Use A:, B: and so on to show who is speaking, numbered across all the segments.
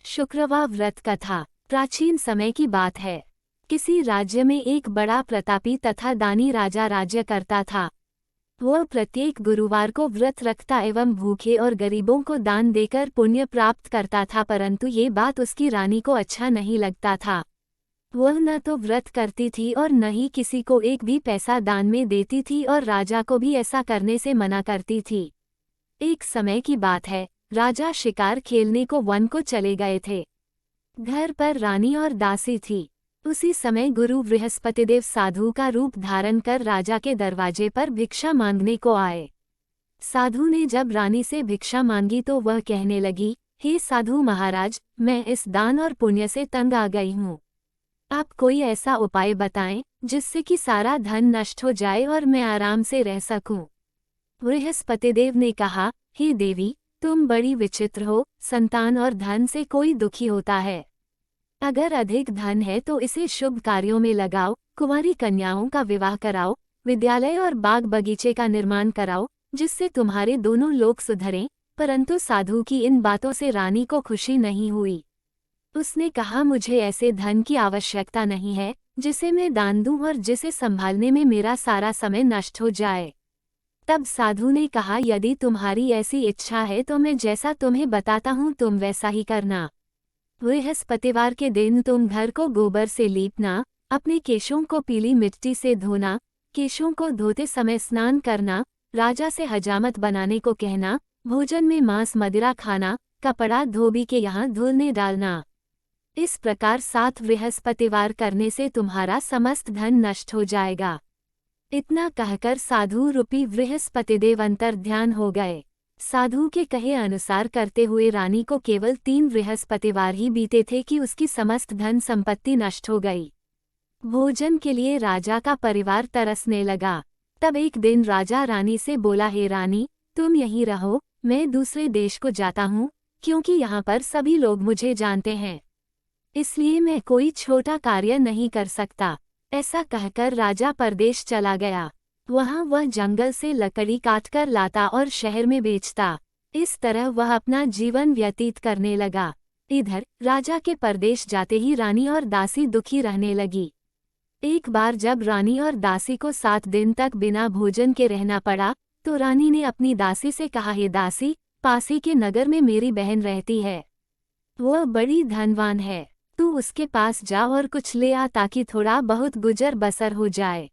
A: शुक्रवार व्रत कथा। प्राचीन समय की बात है। किसी राज्य में एक बड़ा प्रतापी तथा दानी राजा राज्य करता था। वह प्रत्येक गुरुवार को व्रत रखता एवं भूखे और गरीबों को दान देकर पुण्य प्राप्त करता था, परंतु ये बात उसकी रानी को अच्छा नहीं लगता था। वह न तो व्रत करती थी और न ही किसी को एक भी पैसा दान में देती थी और राजा को भी ऐसा करने से मना करती थी। एक समय की बात है, राजा शिकार खेलने को वन को चले गए थे। घर पर रानी और दासी थी। उसी समय गुरु बृहस्पतिदेव साधु का रूप धारण कर राजा के दरवाजे पर भिक्षा मांगने को आए। साधु ने जब रानी से भिक्षा मांगी तो वह कहने लगी, हे साधु महाराज, मैं इस दान और पुण्य से तंग आ गई हूँ। आप कोई ऐसा उपाय बताएं जिससे कि सारा धन नष्ट हो जाए और मैं आराम से रह सकूं। बृहस्पतिदेव ने कहा, हे देवी, तुम बड़ी विचित्र हो। संतान और धन से कोई दुखी होता है। अगर अधिक धन है तो इसे शुभ कार्यों में लगाओ, कुंवारी कन्याओं का विवाह कराओ, विद्यालय और बाग बगीचे का निर्माण कराओ, जिससे तुम्हारे दोनों लोग सुधरें। परंतु साधु की इन बातों से रानी को खुशी नहीं हुई। उसने कहा, मुझे ऐसे धन की आवश्यकता नहीं है जिसे मैं दान दूं और जिसे संभालने में मेरा सारा समय नष्ट हो जाए। तब साधु ने कहा, यदि तुम्हारी ऐसी इच्छा है तो मैं जैसा तुम्हें बताता हूँ तुम वैसा ही करना। बृहस्पतिवार के दिन तुम घर को गोबर से लीपना, अपने केशों को पीली मिट्टी से धोना, केशों को धोते समय स्नान करना, राजा से हजामत बनाने को कहना, भोजन में मांस मदिरा खाना, कपड़ा धोबी के यहाँ धुलने डालना। इस प्रकार 7 बृहस्पतिवार करने से तुम्हारा समस्त धन नष्ट हो जाएगा। इतना कहकर साधु रूपी बृहस्पतिदेव अंतर्ध्यान हो गए। साधु के कहे अनुसार करते हुए रानी को केवल 3 बृहस्पतिवार ही बीते थे कि उसकी समस्त धन संपत्ति नष्ट हो गई। भोजन के लिए राजा का परिवार तरसने लगा। तब एक दिन राजा रानी से बोला, हे रानी, तुम यहीं रहो, मैं दूसरे देश को जाता हूँ, क्योंकि यहाँ पर सभी लोग मुझे जानते हैं, इसलिए मैं कोई छोटा कार्य नहीं कर सकता। ऐसा कहकर राजा परदेश चला गया। वहाँ वह जंगल से लकड़ी काटकर लाता और शहर में बेचता। इस तरह वह अपना जीवन व्यतीत करने लगा। इधर राजा के परदेश जाते ही रानी और दासी दुखी रहने लगी। एक बार जब रानी और दासी को 7 दिन तक बिना भोजन के रहना पड़ा तो रानी ने अपनी दासी से कहा, हे दासी, पास ही के नगर में मेरी बहन रहती है। वह बड़ी धनवान है, तू उसके पास जा और कुछ ले आ ताकि थोड़ा बहुत गुजर बसर हो जाए।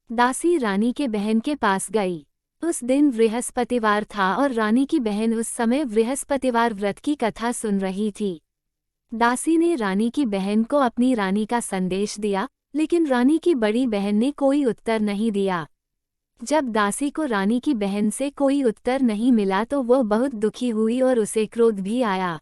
A: दासी रानी के बहन के पास गई। उस दिन बृहस्पतिवार था और रानी की बहन उस समय बृहस्पतिवार व्रत की कथा सुन रही थी। दासी ने रानी की बहन को अपनी रानी का संदेश दिया, लेकिन रानी की बड़ी बहन ने कोई उत्तर नहीं दिया। जब दासी को रानी की बहन से कोई उत्तर नहीं मिला तो वह बहुत दुखी हुई और उसे क्रोध भी आया।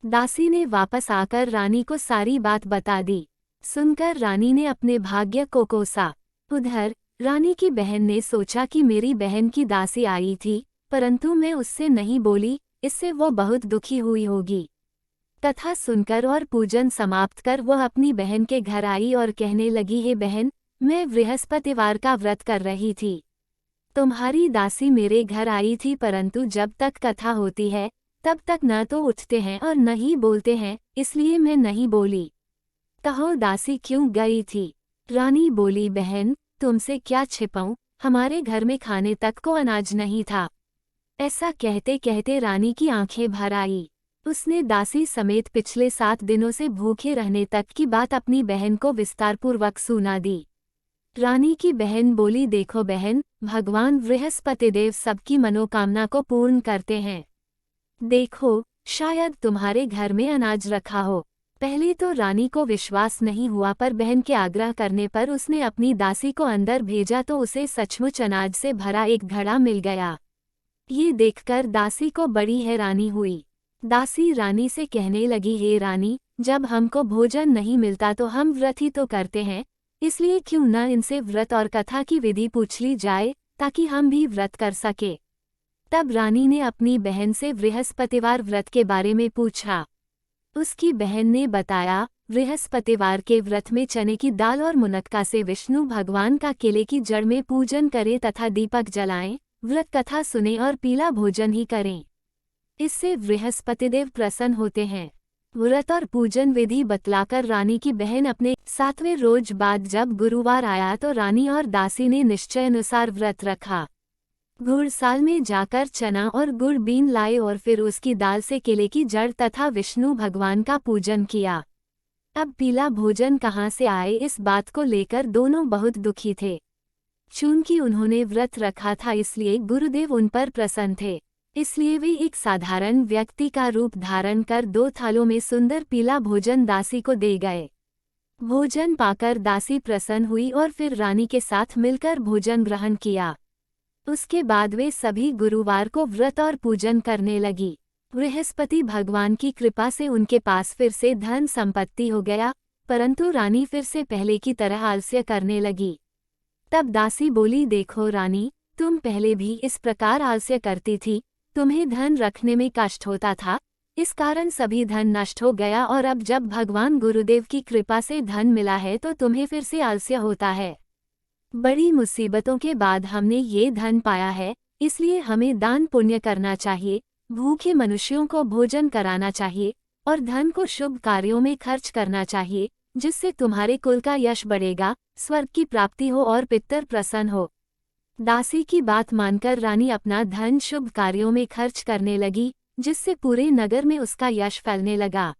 A: दासी ने वापस आकर रानी को सारी बात बता दी। सुनकर रानी ने अपने भाग्य को कोसा। उधर रानी की बहन ने सोचा कि मेरी बहन की दासी आई थी, परंतु मैं उससे नहीं बोली, इससे वो बहुत दुखी हुई होगी। कथा सुनकर और पूजन समाप्त कर वह अपनी बहन के घर आई और कहने लगी, हे बहन, मैं बृहस्पतिवार का व्रत कर रही थी। तुम्हारी दासी मेरे घर आई थी, परंतु जब तक कथा होती है तब तक न तो उठते हैं और न ही बोलते हैं, इसलिए मैं नहीं बोली। कहो दासी क्यों गई थी? रानी बोली, बहन, तुमसे क्या छिपाऊं, हमारे घर में खाने तक को अनाज नहीं था। ऐसा कहते कहते रानी की आंखें भर आई। उसने दासी समेत पिछले 7 दिनों से भूखे रहने तक की बात अपनी बहन को विस्तारपूर्वक सुना दी। रानी की बहन बोली, देखो बहन, भगवान बृहस्पतिदेव सबकी मनोकामना को पूर्ण करते हैं। देखो, शायद तुम्हारे घर में अनाज रखा हो। पहले तो रानी को विश्वास नहीं हुआ, पर बहन के आग्रह करने पर उसने अपनी दासी को अंदर भेजा तो उसे सचमुच अनाज से भरा एक घड़ा मिल गया। ये देखकर दासी को बड़ी हैरानी हुई। दासी रानी से कहने लगी, हे रानी, जब हमको भोजन नहीं मिलता तो हम व्रत ही तो करते हैं, इसलिए क्यों न इनसे व्रत और कथा की विधि पूछ ली जाए ताकि हम भी व्रत कर सके। तब रानी ने अपनी बहन से बृहस्पतिवार व्रत के बारे में पूछा। उसकी बहन ने बताया, बृहस्पतिवार के व्रत में चने की दाल और मुनक्का से विष्णु भगवान का केले की जड़ में पूजन करें तथा दीपक जलाएं, व्रत कथा सुने और पीला भोजन ही करें। इससे बृहस्पतिदेव प्रसन्न होते हैं। व्रत और पूजन विधि बतलाकर रानी की बहन अपने 7वें रोज बाद जब गुरुवार आया तो रानी और दासी ने निश्चय अनुसार व्रत रखा। घुड़साल में जाकर चना और गुड़ बीन लाए और फिर उसकी दाल से केले की जड़ तथा विष्णु भगवान का पूजन किया। अब पीला भोजन कहाँ से आए, इस बात को लेकर दोनों बहुत दुखी थे। चूंकि उन्होंने व्रत रखा था इसलिए गुरुदेव उन पर प्रसन्न थे, इसलिए वे एक साधारण व्यक्ति का रूप धारण कर 2 थालों में सुंदर पीला भोजन दासी को दे गए। भोजन पाकर दासी प्रसन्न हुई और फिर रानी के साथ मिलकर भोजन ग्रहण किया। उसके बाद वे सभी गुरुवार को व्रत और पूजन करने लगी। बृहस्पति भगवान की कृपा से उनके पास फिर से धन संपत्ति हो गया, परंतु रानी फिर से पहले की तरह आलस्य करने लगी। तब दासी बोली, देखो रानी, तुम पहले भी इस प्रकार आलस्य करती थी, तुम्हें धन रखने में कष्ट होता था, इस कारण सभी धन नष्ट हो गया और अब जब भगवान गुरुदेव की कृपा से धन मिला है तो तुम्हें फिर से आलस्य होता है। बड़ी मुसीबतों के बाद हमने ये धन पाया है, इसलिए हमें दान पुण्य करना चाहिए, भूखे मनुष्यों को भोजन कराना चाहिए और धन को शुभ कार्यों में खर्च करना चाहिए, जिससे तुम्हारे कुल का यश बढ़ेगा, स्वर्ग की प्राप्ति हो और पितर प्रसन्न हो। दासी की बात मानकर रानी अपना धन शुभ कार्यों में खर्च करने लगी, जिससे पूरे नगर में उसका यश फैलने लगा।